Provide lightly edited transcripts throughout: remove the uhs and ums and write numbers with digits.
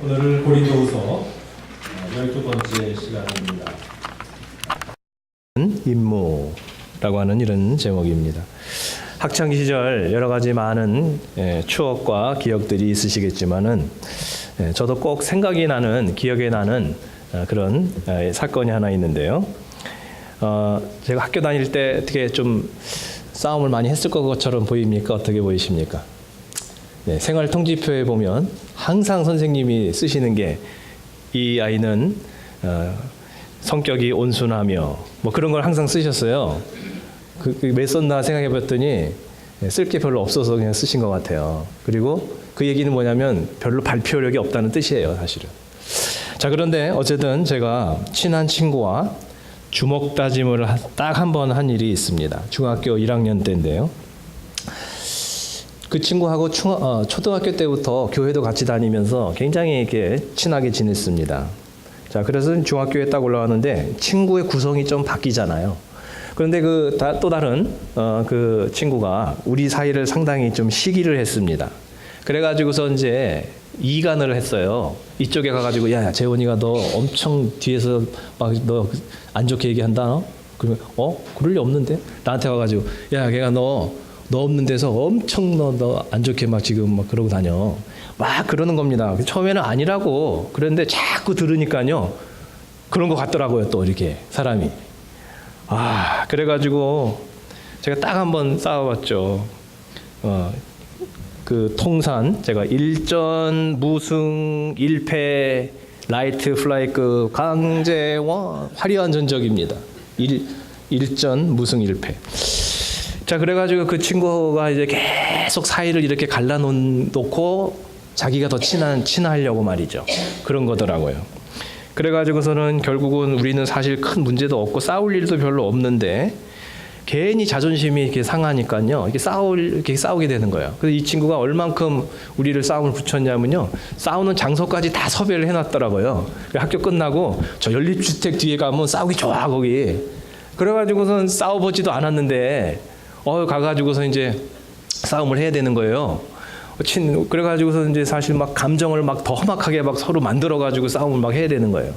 오늘은 고린도후서 12번째 시간입니다. 임무라고 하는 이런 제목입니다. 학창 시절 여러 가지 많은 추억과 기억들이 있으시겠지만은 저도 꼭 생각이 나는, 기억에 나는 그런 사건이 하나 있는데요. 제가 학교 다닐 때 어떻게 좀 싸움을 많이 했을 것처럼 보입니까? 어떻게 보이십니까? 네, 생활통지표에 보면 항상 선생님이 쓰시는 게 이 아이는 성격이 온순하며 뭐 그런 걸 항상 쓰셨어요. 왜 썼나 생각해 봤더니 쓸 게 별로 없어서 그냥 쓰신 것 같아요. 그리고 그 얘기는 뭐냐면 별로 발표력이 없다는 뜻이에요, 사실은. 자, 그런데 어쨌든 제가 친한 친구와 주먹 다짐을 딱 한 번 한 일이 있습니다. 중학교 1학년 때인데요. 그 친구하고 초등학교 때부터 교회도 같이 다니면서 굉장히 이렇게 친하게 지냈습니다. 자, 그래서 중학교에 딱 올라왔는데 친구의 구성이 좀 바뀌잖아요. 그런데 또 다른 그 친구가 우리 사이를 상당히 좀 시기를 했습니다. 그래가지고서 이제 이간을 했어요. 이쪽에 가가지고 야, 재원이가 너 엄청 뒤에서 막 너 안 좋게 얘기한다. 그러면 그럴 리 없는데 나한테 와가지고 야, 걔가 너 없는 데서 엄청 너 안 좋게 막 지금 막 그러고 다녀. 막 그러는 겁니다. 처음에는 아니라고 그랬는데 자꾸 들으니까요. 그런 것 같더라고요. 또 이렇게 사람이. 그래가지고 제가 딱 한번 싸워봤죠. 그 통산 제가 1전 무승 1패 라이트 플라이급 강제와 화려한 전적입니다. 1전 무승 1패. 자, 그래가지고 그 친구가 이제 계속 사이를 이렇게 갈라놓고 자기가 더 친하려고 말이죠. 그런 거더라고요. 그래가지고서는 결국은 우리는 사실 큰 문제도 없고 싸울 일도 별로 없는데 괜히 자존심이 이렇게 상하니까요. 이렇게 싸우게 되는 거예요. 그래서 이 친구가 얼만큼 우리를 싸움을 붙였냐면요. 싸우는 장소까지 다 섭외를 해놨더라고요. 학교 끝나고 저 연립주택 뒤에 가면 싸우기 좋아, 거기. 그래가지고선 싸워보지도 않았는데 가가지고서 이제 싸움을 해야 되는 거예요. 그래가지고서 이제 사실 막 감정을 막 더 험악하게 막 서로 만들어가지고 싸움을 막 해야 되는 거예요.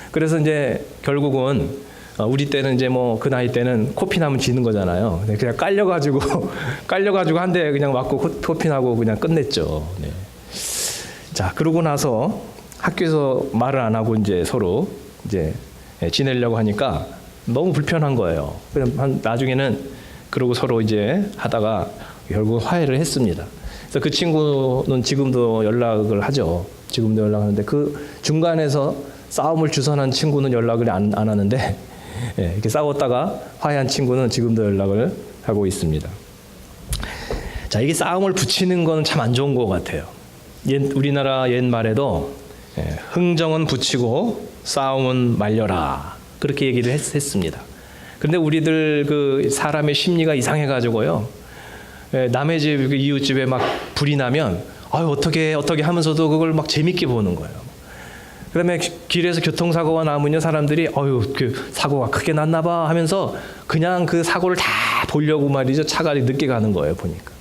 그래서 이제 결국은 우리 때는 이제 뭐 그 나이 때는 코피 나면 지는 거잖아요. 그냥 깔려가지고 한 대 그냥 맞고 코피 나고 그냥 끝냈죠. 네. 자, 그러고 나서 학교에서 말을 안 하고 이제 서로 이제 지내려고 하니까 너무 불편한 거예요. 그럼 나중에는 그러고 서로 이제 하다가 결국 화해를 했습니다. 그래서 그 친구는 지금도 연락을 하죠. 지금도 연락하는데 그 중간에서 싸움을 주선한 친구는 연락을 안 하는데 이렇게 싸웠다가 화해한 친구는 지금도 연락을 하고 있습니다. 자, 이게 싸움을 붙이는 건 참 안 좋은 것 같아요. 우리나라 옛말에도 흥정은 붙이고 싸움은 말려라 그렇게 얘기를 했습니다. 그런데 우리들 그 사람의 심리가 이상해가지고요. 남의 집 이웃집에 막 불이 나면 어떻게 하면서도 그걸 막 재밌게 보는 거예요. 그다음에 길에서 교통사고가 나면요, 사람들이 그 사고가 크게 났나 봐 하면서 그냥 그 사고를 다 보려고 말이죠. 차가 늦게 가는 거예요, 보니까.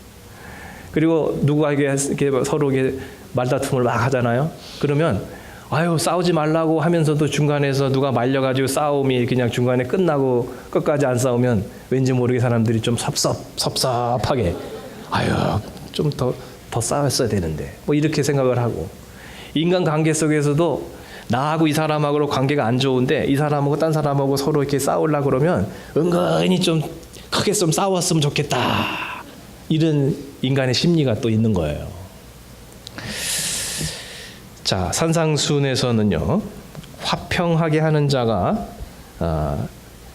그리고 누가 이렇게 서로 이렇게 말다툼을 막 하잖아요. 그러면 싸우지 말라고 하면서도 중간에서 누가 말려가지고 싸움이 그냥 중간에 끝나고 끝까지 안 싸우면 왠지 모르게 사람들이 좀 섭섭하게 좀 더 싸웠어야 되는데 뭐 이렇게 생각을 하고, 인간관계 속에서도 나하고 이 사람하고 관계가 안 좋은데 이 사람하고 딴 사람하고 서로 이렇게 싸우려고 그러면 은근히 좀 크게 좀 싸웠으면 좋겠다, 이런 인간의 심리가 또 있는 거예요. 자, 산상순에서는요, 화평하게 하는 자가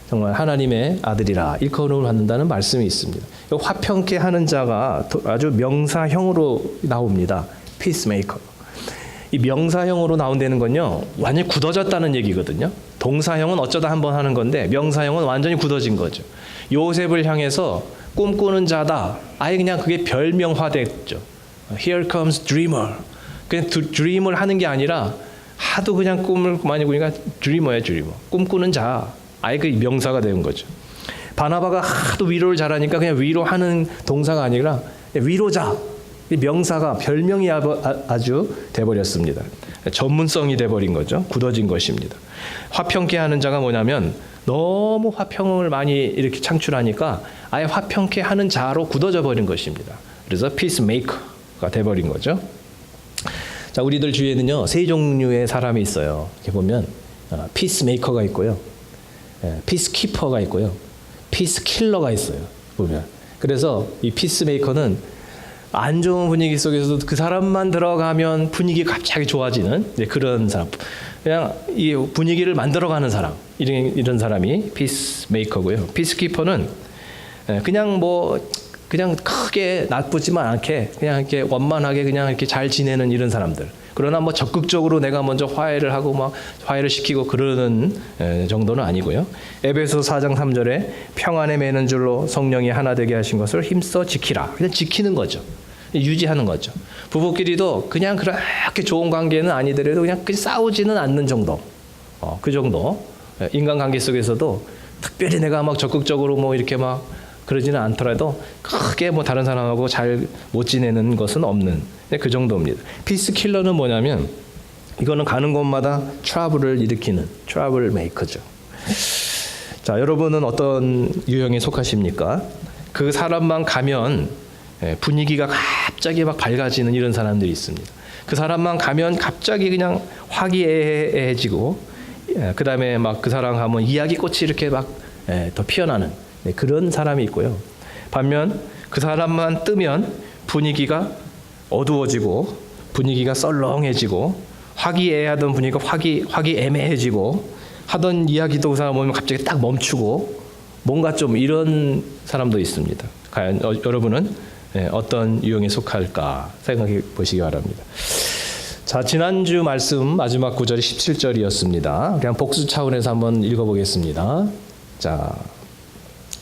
정말 하나님의 아들이라 일컬음을 받는다는 말씀이 있습니다. 화평케 하는 자가 아주 명사형으로 나옵니다. 피스메이커. 이 명사형으로 나온다는 건요, 완전히 굳어졌다는 얘기거든요. 동사형은 어쩌다 한번 하는 건데 명사형은 완전히 굳어진 거죠. 요셉을 향해서 꿈꾸는 자다. 아예 그냥 그게 별명화됐죠. Here comes dreamer. 그냥 드림을 하는 게 아니라 하도 그냥 꿈을 많이 꾸니까 드리머예요, 드리머. 꿈꾸는 자. 아예 그 명사가 되는 거죠. 바나바가 하도 위로를 잘하니까 그냥 위로하는 동사가 아니라 위로자. 명사가 별명이 아주 돼버렸습니다. 전문성이 돼버린 거죠. 굳어진 것입니다. 화평케 하는 자가 뭐냐면 너무 화평을 많이 이렇게 창출하니까 아예 화평케 하는 자로 굳어져 버린 것입니다. 그래서 피스메이커가 돼버린 거죠. 자, 우리들 주위에는요 세 종류의 사람이 있어요. 이렇게 보면 피스메이커가 있고요, 피스키퍼가 있고요, 피스킬러가 있어요. 보면 그래서 이 피스메이커는 안 좋은 분위기 속에서도 그 사람만 들어가면 분위기 갑자기 좋아지는 그런 사람, 그냥 이 분위기를 만들어가는 사람, 이런 사람이 피스메이커고요. 피스키퍼는 그냥 크게 나쁘지만 않게 그냥 이렇게 원만하게 그냥 이렇게 잘 지내는 이런 사람들. 그러나 뭐 적극적으로 내가 먼저 화해를 하고 막 화해를 시키고 그러는 정도는 아니고요. 에베소 4장 3절에 평안에 매는 줄로 성령이 하나 되게 하신 것을 힘써 지키라. 그냥 지키는 거죠. 유지하는 거죠. 부부끼리도 그냥 그렇게 좋은 관계는 아니더라도 그냥 싸우지는 않는 정도. 그 정도. 인간관계 속에서도 특별히 내가 막 적극적으로 뭐 이렇게 막 그러지는 않더라도 크게 뭐 다른 사람하고 잘 못 지내는 것은 없는 그 정도입니다. 피스킬러는 뭐냐면 이거는 가는 곳마다 트러블을 일으키는 트러블 메이커죠. 자, 여러분은 어떤 유형에 속하십니까? 그 사람만 가면 분위기가 갑자기 막 밝아지는 이런 사람들이 있습니다. 그 사람만 가면 갑자기 그냥 화기애애해지고 그 다음에 막 그 사람 가면 이야기꽃이 이렇게 막 더 피어나는 그런 사람이 있고요. 반면 그 사람만 뜨면 분위기가 어두워지고 분위기가 썰렁해지고 화기애애하던 분위기가 화기애매해지고 하던 이야기도 그 사람 보면 갑자기 딱 멈추고 뭔가 좀 이런 사람도 있습니다. 과연 여러분은 어떤 유형에 속할까 생각해 보시기 바랍니다. 자, 지난주 말씀 마지막 구절이 17절이었습니다. 그냥 복수 차원에서 한번 읽어보겠습니다. 자,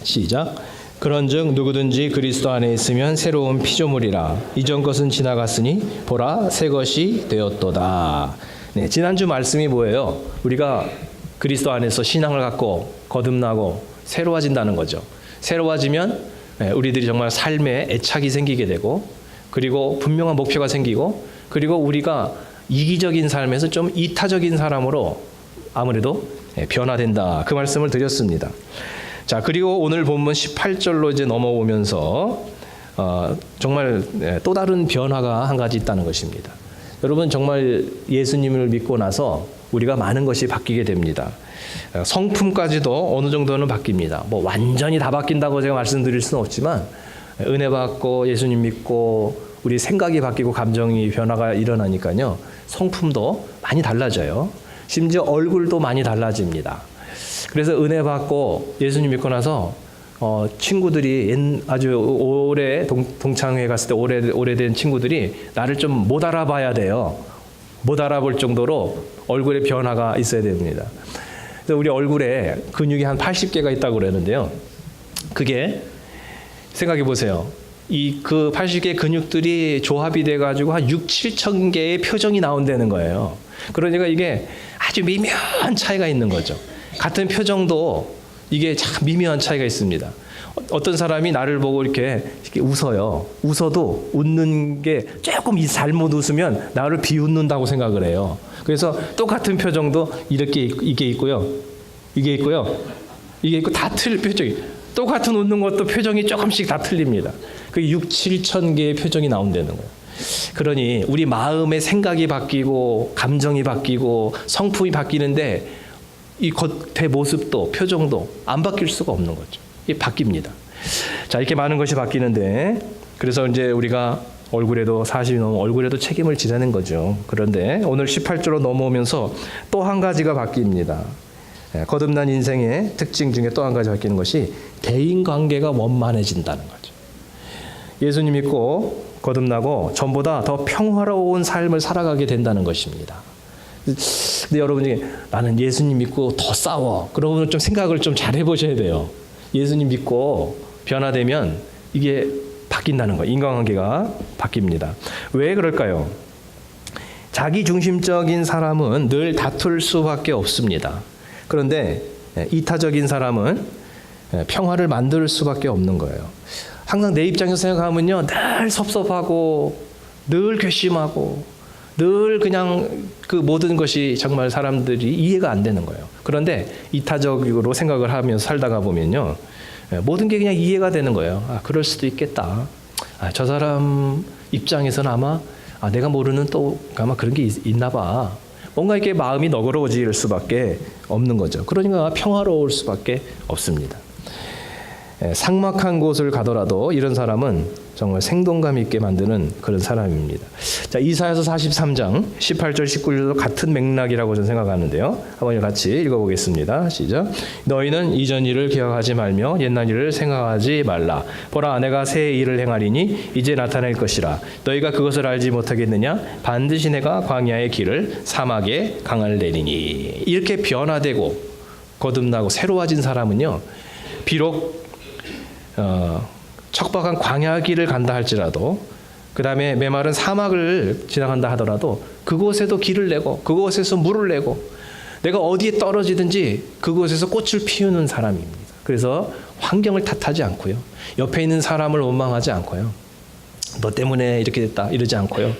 시작. 그런즉 누구든지 그리스도 안에 있으면 새로운 피조물이라. 이전 것은 지나갔으니 보라 새 것이 되었도다. 네, 지난주 말씀이 뭐예요? 우리가 그리스도 안에서 신앙을 갖고 거듭나고 새로워진다는 거죠. 새로워지면 우리들이 정말 삶에 애착이 생기게 되고 그리고 분명한 목표가 생기고 그리고 우리가 이기적인 삶에서 좀 이타적인 사람으로 아무래도 변화된다. 그 말씀을 드렸습니다. 자, 그리고 오늘 본문 18절로 이제 넘어오면서 정말 또 다른 변화가 한 가지 있다는 것입니다. 여러분 정말 예수님을 믿고 나서 우리가 많은 것이 바뀌게 됩니다. 성품까지도 어느 정도는 바뀝니다. 뭐 완전히 다 바뀐다고 제가 말씀드릴 수는 없지만 은혜 받고 예수님 믿고 우리 생각이 바뀌고 감정이 변화가 일어나니까요. 성품도 많이 달라져요. 심지어 얼굴도 많이 달라집니다. 그래서 은혜 받고 예수님 믿고 나서 친구들이 아주 오래 동창회 갔을 때 오래된 친구들이 나를 좀 못 알아봐야 돼요. 못 알아볼 정도로 얼굴에 변화가 있어야 됩니다. 그래서 우리 얼굴에 근육이 한 80개가 있다고 그러는데요. 그게 생각해 보세요. 그 80개 근육들이 조합이 돼가지고 한 6, 7천 개의 표정이 나온다는 거예요. 그러니까 이게 아주 미묘한 차이가 있는 거죠. 같은 표정도 이게 참 미묘한 차이가 있습니다. 어떤 사람이 나를 보고 이렇게 웃어요. 웃어도 웃는 게 조금 잘못 웃으면 나를 비웃는다고 생각을 해요. 그래서 똑같은 표정도 이게 있고요. 이게 있고 다 틀린 표정이. 똑같은 웃는 것도 표정이 조금씩 다 틀립니다. 그 6, 7천 개의 표정이 나온다는 거예요. 그러니 우리 마음의 생각이 바뀌고 감정이 바뀌고 성품이 바뀌는데 이 겉의 모습도 표정도 안 바뀔 수가 없는 거죠. 이게 바뀝니다. 자, 이렇게 많은 것이 바뀌는데 그래서 이제 우리가 얼굴에도 40이 넘으면 얼굴에도 책임을 지라는 거죠. 그런데 오늘 18절로 넘어오면서 또 한 가지가 바뀝니다. 거듭난 인생의 특징 중에 또 한 가지 바뀌는 것이 대인관계가 원만해진다는 거죠. 예수님 믿고 거듭나고 전보다 더 평화로운 삶을 살아가게 된다는 것입니다. 근데 여러분이 나는 예수님 믿고 더 싸워. 그러면 좀 생각을 좀 잘 해보셔야 돼요. 예수님 믿고 변화되면 이게 바뀐다는 거예요. 인간관계가 바뀝니다. 왜 그럴까요? 자기 중심적인 사람은 늘 다툴 수밖에 없습니다. 그런데 이타적인 사람은 평화를 만들 수밖에 없는 거예요. 항상 내 입장에서 생각하면요, 늘 섭섭하고 늘 괘씸하고 늘 그냥 그 모든 것이 정말 사람들이 이해가 안 되는 거예요. 그런데 이타적으로 생각을 하면서 살다가 보면요, 모든 게 그냥 이해가 되는 거예요. 아, 그럴 수도 있겠다. 아, 저 사람 입장에서는 아마 내가 모르는 또 아마 그런 게 있나 봐. 뭔가 이렇게 마음이 너그러워질 수밖에 없는 거죠. 그러니까 평화로울 수밖에 없습니다. 삭막한 곳을 가더라도 이런 사람은 정말 생동감 있게 만드는 그런 사람입니다. 자, 이사야서 43장 18절 19절도 같은 맥락이라고 저는 생각하는데요. 한번 같이 읽어보겠습니다. 시작. 너희는 이전 일을 기억하지 말며 옛날 일을 생각하지 말라. 보라, 내가 새 일을 행하리니 이제 나타낼 것이라. 너희가 그것을 알지 못하겠느냐? 반드시 내가 광야의 길을 사막에 강을 내리니. 이렇게 변화되고 거듭나고 새로워진 사람은요, 비록 척박한 광야 길을 간다 할지라도, 그 다음에 메마른 사막을 지나간다 하더라도 그곳에도 길을 내고 그곳에서 물을 내고 내가 어디에 떨어지든지 그곳에서 꽃을 피우는 사람입니다. 그래서 환경을 탓하지 않고요, 옆에 있는 사람을 원망하지 않고요, 너 때문에 이렇게 됐다 이러지 않고요,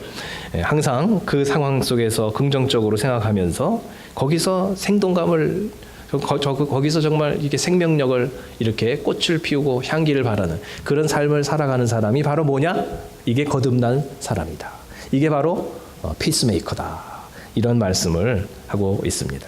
항상 그 상황 속에서 긍정적으로 생각하면서 거기서 생동감을 거기서 정말 이게 생명력을 이렇게 꽃을 피우고 향기를 바라는 그런 삶을 살아가는 사람이 바로 뭐냐? 이게 거듭난 사람이다. 이게 바로 피스메이커다. 이런 말씀을 하고 있습니다.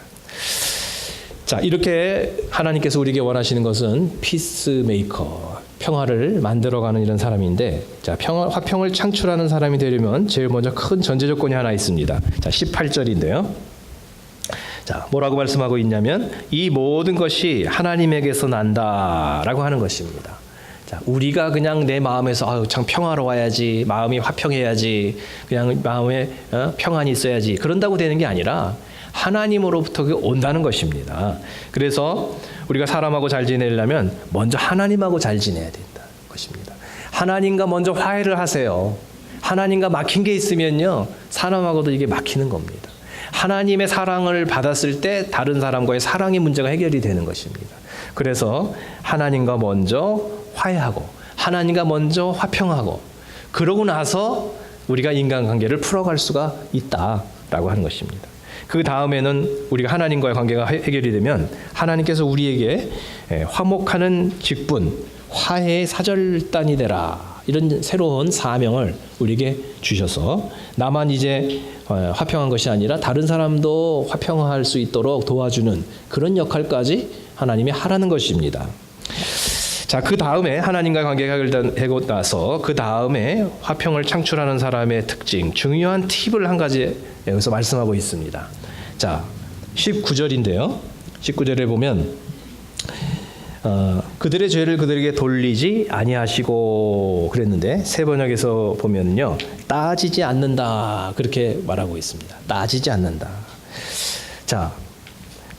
자, 이렇게 하나님께서 우리에게 원하시는 것은 피스메이커, 평화를 만들어가는 이런 사람인데, 자, 화평을 창출하는 사람이 되려면 제일 먼저 큰 전제 조건이 하나 있습니다. 자, 18절인데요. 자, 뭐라고 말씀하고 있냐면 이 모든 것이 하나님에게서 난다라고 하는 것입니다. 자, 우리가 그냥 내 마음에서 참 평화로워야지, 마음이 화평해야지, 그냥 마음에 평안이 있어야지, 그런다고 되는 게 아니라 하나님으로부터 온다는 것입니다. 그래서 우리가 사람하고 잘 지내려면 먼저 하나님하고 잘 지내야 된다는 것입니다. 하나님과 먼저 화해를 하세요. 하나님과 막힌 게 있으면요, 사람하고도 이게 막히는 겁니다. 하나님의 사랑을 받았을 때 다른 사람과의 사랑의 문제가 해결이 되는 것입니다. 그래서 하나님과 먼저 화해하고 하나님과 먼저 화평하고 그러고 나서 우리가 인간관계를 풀어갈 수가 있다라고 하는 것입니다. 그 다음에는 우리가 하나님과의 관계가 해결이 되면 하나님께서 우리에게 화목하는 직분, 화해의 사절단이 되라, 이런 새로운 사명을 우리에게 주셔서 나만 이제 화평한 것이 아니라 다른 사람도 화평할 수 있도록 도와주는 그런 역할까지 하나님이 하라는 것입니다. 자, 그 다음에 하나님과 관계가 해결되고 나서 그 다음에 화평을 창출하는 사람의 특징, 중요한 팁을 한 가지 여기서 말씀하고 있습니다. 자, 19절인데요. 19절에 보면 그들의 죄를 그들에게 돌리지 아니하시고 그랬는데 새 번역에서 보면요, 따지지 않는다, 그렇게 말하고 있습니다. 따지지 않는다. 자,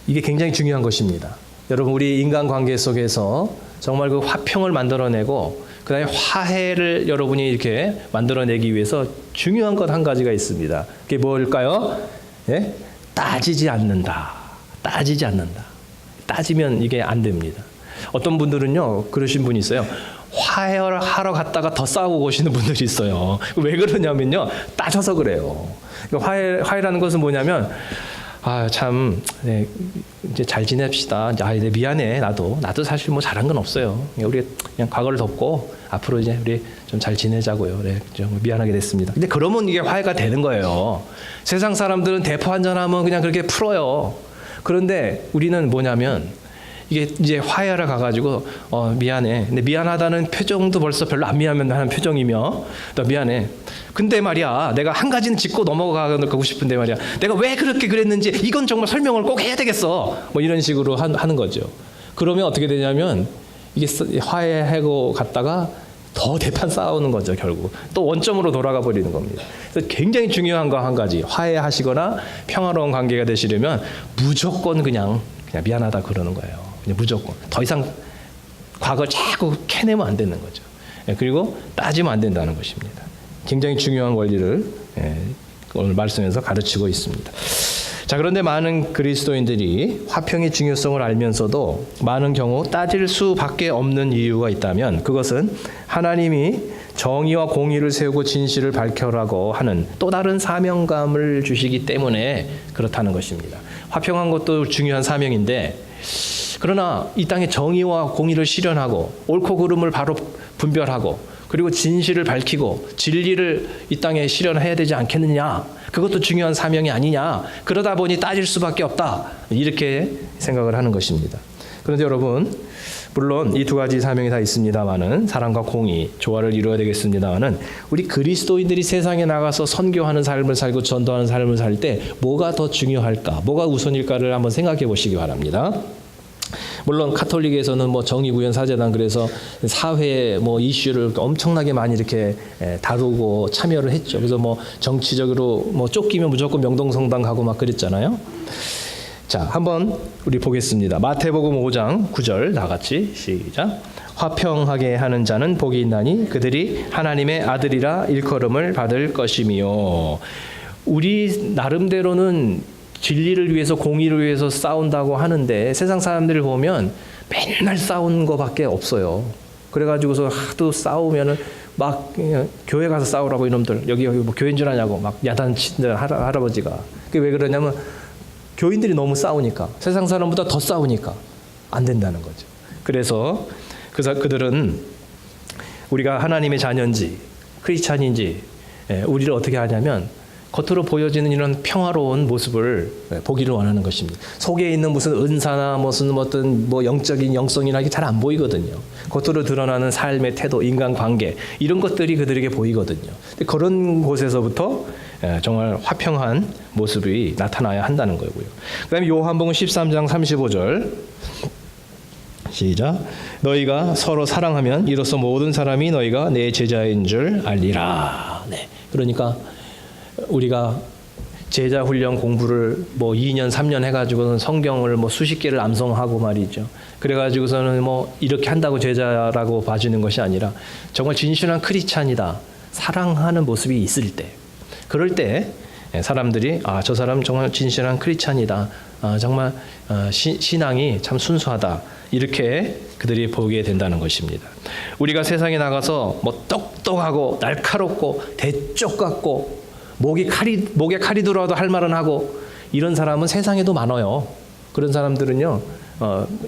이게 굉장히 중요한 것입니다. 여러분, 우리 인간관계 속에서 정말 그 화평을 만들어내고 그다음에 화해를 여러분이 이렇게 만들어내기 위해서 중요한 것 한 가지가 있습니다. 그게 뭘까요? 예? 따지지 않는다. 따지지 않는다. 따지면 이게 안 됩니다. 어떤 분들은요, 그러신 분이 있어요. 화해를 하러 갔다가 더 싸우고 오시는 분들이 있어요. 왜 그러냐면요, 따져서 그래요. 화해라는 것은 뭐냐면, 참, 네, 이제 잘 지냅시다. 네, 미안해. 나도 사실 뭐 잘한 건 없어요. 우리 그냥 과거를 덮고 앞으로 이제 우리 좀 잘 지내자고요. 네, 좀 미안하게 됐습니다. 근데 그러면 이게 화해가 되는 거예요. 세상 사람들은 대포 한잔하면 그냥 그렇게 풀어요. 그런데 우리는 뭐냐면, 이게 이제 화해하러 가가지고 미안해. 근데 미안하다는 표정도 벌써 별로 안 미안하는 표정이며, 너 미안해. 근데 말이야, 내가 한 가지는 짚고 넘어가고 싶은데 말이야, 내가 왜 그렇게 그랬는지 이건 정말 설명을 꼭 해야 되겠어. 뭐 이런 식으로 하는 거죠. 그러면 어떻게 되냐면 이게 화해하고 갔다가 더 대판 싸우는 거죠. 결국 또 원점으로 돌아가 버리는 겁니다. 그래서 굉장히 중요한 거 한 가지, 화해하시거나 평화로운 관계가 되시려면 무조건 그냥 미안하다 그러는 거예요. 그냥 무조건. 더 이상 과거를 자꾸 캐내면 안 되는 거죠. 그리고 따지면 안 된다는 것입니다. 굉장히 중요한 원리를 오늘 말씀에서 가르치고 있습니다. 자, 그런데 많은 그리스도인들이 화평의 중요성을 알면서도 많은 경우 따질 수밖에 없는 이유가 있다면 그것은 하나님이 정의와 공의를 세우고 진실을 밝혀라고 하는 또 다른 사명감을 주시기 때문에 그렇다는 것입니다. 화평한 것도 중요한 사명인데, 그러나 이 땅에 정의와 공의를 실현하고 옳고 그름을 바로 분별하고 그리고 진실을 밝히고 진리를 이 땅에 실현해야 되지 않겠느냐, 그것도 중요한 사명이 아니냐, 그러다 보니 따질 수밖에 없다, 이렇게 생각을 하는 것입니다. 그런데 여러분, 물론 이 두 가지 사명이 다 있습니다마는, 사랑과 공의, 조화를 이루어야 되겠습니다마는, 우리 그리스도인들이 세상에 나가서 선교하는 삶을 살고 전도하는 삶을 살 때 뭐가 더 중요할까, 뭐가 우선일까를 한번 생각해 보시기 바랍니다. 물론 카톨릭에서는 뭐 정의구현사재단, 그래서 사회 뭐 이슈를 엄청나게 많이 이렇게 다루고 참여를 했죠. 그래서 뭐 정치적으로 뭐 쫓기면 무조건 명동성당 가고 막 그랬잖아요. 자, 한번 우리 보겠습니다. 마태복음 5장 9절 다 같이 시작. 화평하게 하는 자는 복이 있나니 그들이 하나님의 아들이라 일컬음을 받을 것이며. 우리 나름대로는 진리를 위해서, 공의를 위해서 싸운다고 하는데 세상 사람들을 보면 맨날 싸우는 거밖에 없어요. 그래가지고서 하도 싸우면은 막 교회 가서 싸우라고, 이놈들 여기 뭐 교회인 줄 아냐고 막 야단치는 할아버지가. 그게 왜 그러냐면 교인들이 너무 싸우니까, 세상 사람보다 더 싸우니까 안 된다는 거죠. 그래서 그들은 우리가 하나님의 자녀인지 크리스찬인지 우리를 어떻게 하냐면 겉으로 보여지는 이런 평화로운 모습을 보기를 원하는 것입니다. 속에 있는 무슨 은사나 무슨 어떤 뭐 영적인 영성이나 잘 안 보이거든요. 겉으로 드러나는 삶의 태도, 인간관계, 이런 것들이 그들에게 보이거든요. 그런 곳에서부터 정말 화평한 모습이 나타나야 한다는 거고요. 그다음에 요한복음 13장 35절 시작. 너희가 서로 사랑하면 이로써 모든 사람이 너희가 내 제자인 줄 알리라. 네. 그러니까 우리가 제자 훈련 공부를 뭐 2년 3년 해가지고는 성경을 뭐 수십 개를 암송하고 말이죠. 그래가지고서는 뭐 이렇게 한다고 제자라고 봐주는 것이 아니라 정말 진실한 크리스찬이다, 사랑하는 모습이 있을 때, 그럴 때 사람들이 저 사람 정말 진실한 크리스찬이다, 정말 신앙이 참 순수하다, 이렇게 그들이 보게 된다는 것입니다. 우리가 세상에 나가서 뭐 똑똑하고 날카롭고 대쪽 같고 목에 칼이 들어와도 할 말은 하고 이런 사람은 세상에도 많아요. 그런 사람들은요,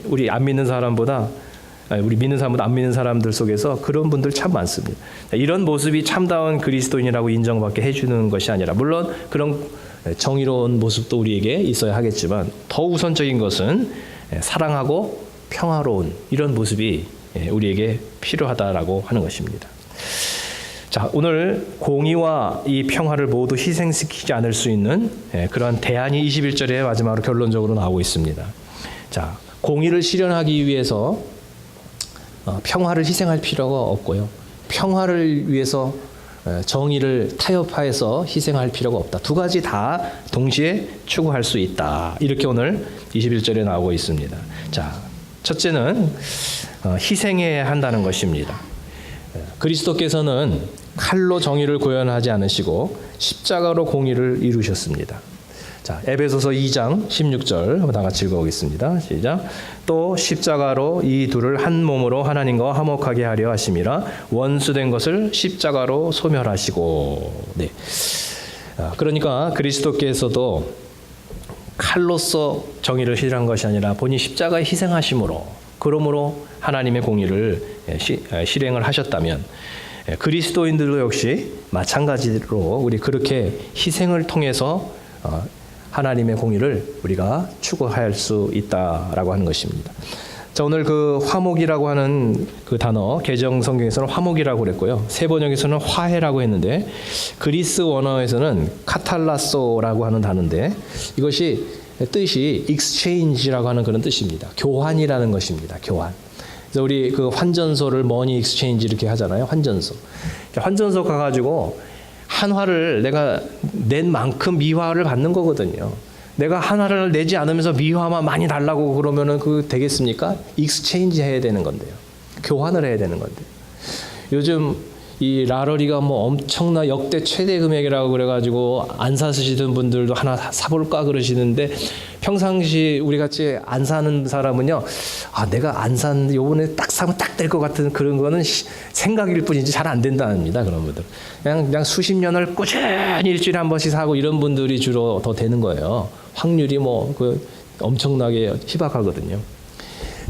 우리 안 믿는 사람보다, 우리 믿는 사람보다 안 믿는 사람들 속에서 그런 분들 참 많습니다. 이런 모습이 참다운 그리스도인이라고 인정받게 해주는 것이 아니라, 물론 그런 정의로운 모습도 우리에게 있어야 하겠지만 더 우선적인 것은 사랑하고 평화로운 이런 모습이 우리에게 필요하다라고 하는 것입니다. 자, 오늘 공의와 이 평화를 모두 희생시키지 않을 수 있는 그러한 대안이 21절에 마지막으로 결론적으로 나오고 있습니다. 자, 공의를 실현하기 위해서 평화를 희생할 필요가 없고요. 평화를 위해서 정의를 타협하여서 희생할 필요가 없다. 두 가지 다 동시에 추구할 수 있다. 이렇게 오늘 21절에 나오고 있습니다. 자, 첫째는 희생해야 한다는 것입니다. 그리스도께서는 칼로 정의를 구현하지 않으시고 십자가로 공의를 이루셨습니다. 자, 에베소서 2장 16절 한번 다 같이 읽어보겠습니다. 시작. 또 십자가로 이 둘을 한 몸으로 하나님과 화목하게 하려 하심이라 원수된 것을 십자가로 소멸하시고. 네. 그러니까 그리스도께서도 칼로서 정의를 실현한 것이 아니라 본인 십자가에 희생하심으로, 그러므로 하나님의 공의를 실행을 하셨다면 그리스도인들도 역시 마찬가지로 우리 그렇게 희생을 통해서 하나님의 공의를 우리가 추구할 수 있다라고 하는 것입니다. 자, 오늘 그 화목이라고 하는 그 단어, 개정 성경에서는 화목이라고 그랬고요. 새 번역에서는 화해라고 했는데, 그리스 원어에서는 카탈라소라고 하는 단어인데, 이것이 뜻이 exchange라고 하는 그런 뜻입니다. 교환이라는 것입니다. 교환. 그래서 우리 그 환전소를 money exchange 이렇게 하잖아요. 환전소. 환전소 가가지고 한화를 내가 낸 만큼 미화를 받는 거거든요. 내가 한화를 내지 않으면서 미화만 많이 달라고 그러면은 그 되겠습니까? exchange 해야 되는 건데요. 교환을 해야 되는 건데. 요즘 이 라러리가 뭐 엄청나 역대 최대 금액이라고 그래가지고 안 사시던 분들도 하나 사볼까 그러시는데 평상시 우리 같이 안 사는 사람은요, 아 내가 안 산 요번에 딱 사면 딱 될 것 같은 그런 거는 생각일 뿐이지 잘 안 된답니다. 그런 분들 그냥 수십 년을 꾸준히 일주일에 한 번씩 사고 이런 분들이 주로 더 되는 거예요. 확률이 뭐 그 엄청나게 희박하거든요.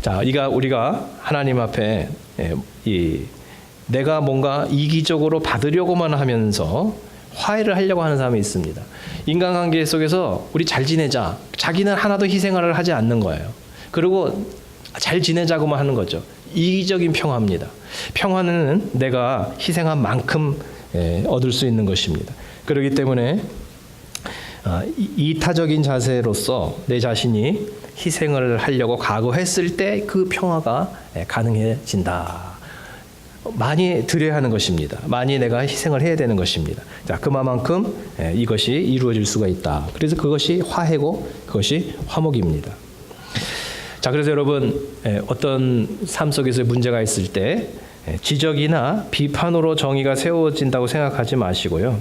자, 우리가 하나님 앞에 내가 뭔가 이기적으로 받으려고만 하면서 화해를 하려고 하는 사람이 있습니다. 인간관계 속에서 우리 잘 지내자. 자기는 하나도 희생을 하지 않는 거예요. 그리고 잘 지내자고만 하는 거죠. 이기적인 평화입니다. 평화는 내가 희생한 만큼 얻을 수 있는 것입니다. 그렇기 때문에 이타적인 자세로서 내 자신이 희생을 하려고 각오했을 때 그 평화가 가능해진다. 많이 드려야 하는 것입니다. 많이 내가 희생을 해야 되는 것입니다. 자, 그만큼 이것이 이루어질 수가 있다. 그래서 그것이 화해고 그것이 화목입니다. 자, 그래서 여러분 어떤 삶 속에서 문제가 있을 때 지적이나 비판으로 정의가 세워진다고 생각하지 마시고요.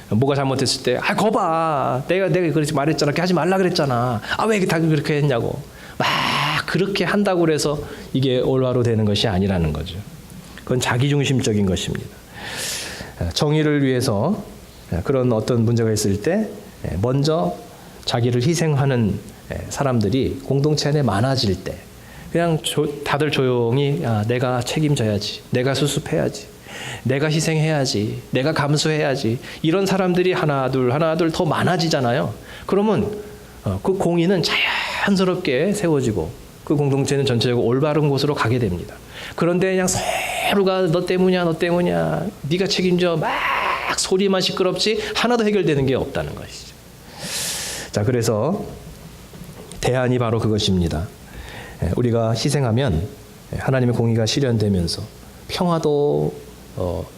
뭐가 잘못됐을 때, 거봐, 내가 그렇게 말했잖아, 그렇게 하지 말라 그랬잖아. 왜 다 그렇게 했냐고. 막 그렇게 한다고 그래서 이게 올바로 되는 것이 아니라는 거죠. 그건 자기중심적인 것입니다. 정의를 위해서 그런 어떤 문제가 있을 때 먼저 자기를 희생하는 사람들이 공동체 안에 많아질 때 그냥 다들 조용히 내가 책임져야지, 내가 수습해야지, 내가 희생해야지, 내가 감수해야지, 이런 사람들이 하나 둘 더 많아지잖아요. 그러면 그 공의는 자연스럽게 세워지고 그 공동체는 전체적으로 올바른 곳으로 가게 됩니다. 그런데 그냥 서로가 너 때문이야 네가 책임져 막 소리만 시끄럽지 하나도 해결되는 게 없다는 것이죠. 자, 그래서 대안이 바로 그것입니다. 우리가 희생하면 하나님의 공의가 실현되면서 평화도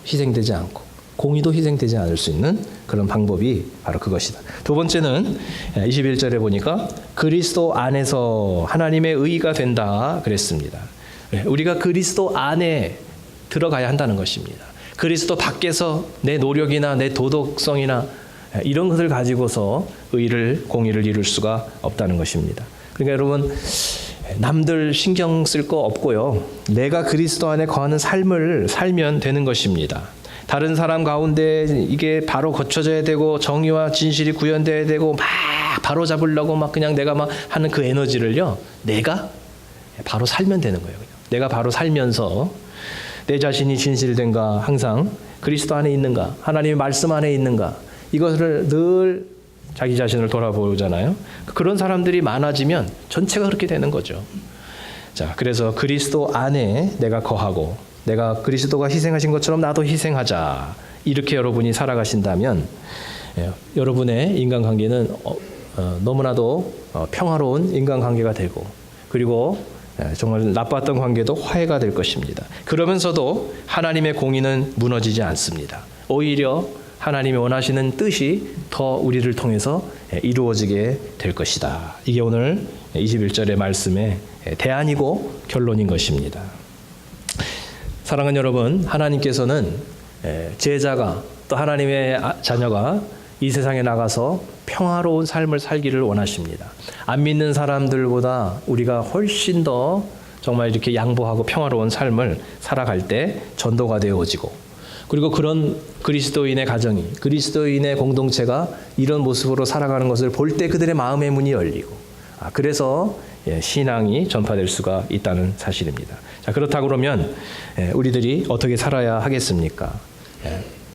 희생되지 않고 공의도 희생되지 않을 수 있는 그런 방법이 바로 그것이다. 두 번째는 21절에 보니까 그리스도 안에서 하나님의 의가 된다 그랬습니다. 우리가 그리스도 안에 들어가야 한다는 것입니다. 그리스도 밖에서 내 노력이나 내 도덕성이나 이런 것을 가지고서 공의를 이룰 수가 없다는 것입니다. 그러니까 여러분, 남들 신경 쓸 거 없고요. 내가 그리스도 안에 거하는 삶을 살면 되는 것입니다. 다른 사람 가운데 이게 바로 거쳐져야 되고 정의와 진실이 구현돼야 되고 막 바로 잡으려고 막 그냥 내가 막 하는 그 에너지를요, 내가 바로 살면 되는 거예요. 내가 바로 살면서 내 자신이 진실된가, 항상 그리스도 안에 있는가, 하나님의 말씀 안에 있는가, 이것을 늘 자기 자신을 돌아보잖아요. 그런 사람들이 많아지면 전체가 그렇게 되는 거죠. 자, 그래서 그리스도 안에 내가 거하고 내가 그리스도가 희생하신 것처럼 나도 희생하자. 이렇게 여러분이 살아가신다면 여러분의 인간관계는 너무나도 평화로운 인간관계가 되고, 그리고 정말 나빴던 관계도 화해가 될 것입니다. 그러면서도 하나님의 공의는 무너지지 않습니다. 오히려 하나님이 원하시는 뜻이 더 우리를 통해서 이루어지게 될 것이다. 이게 오늘 21절의 말씀의 대안이고 결론인 것입니다. 사랑하는 여러분, 하나님께서는 제자가 또 하나님의 자녀가 이 세상에 나가서 평화로운 삶을 살기를 원하십니다. 안 믿는 사람들보다 우리가 훨씬 더 정말 이렇게 양보하고 평화로운 삶을 살아갈 때 전도가 되어지고, 그리고 그런 그리스도인의 가정이, 그리스도인의 공동체가 이런 모습으로 살아가는 것을 볼 때 그들의 마음의 문이 열리고, 그래서 신앙이 전파될 수가 있다는 사실입니다. 자, 그렇다고 그러면 우리들이 어떻게 살아야 하겠습니까?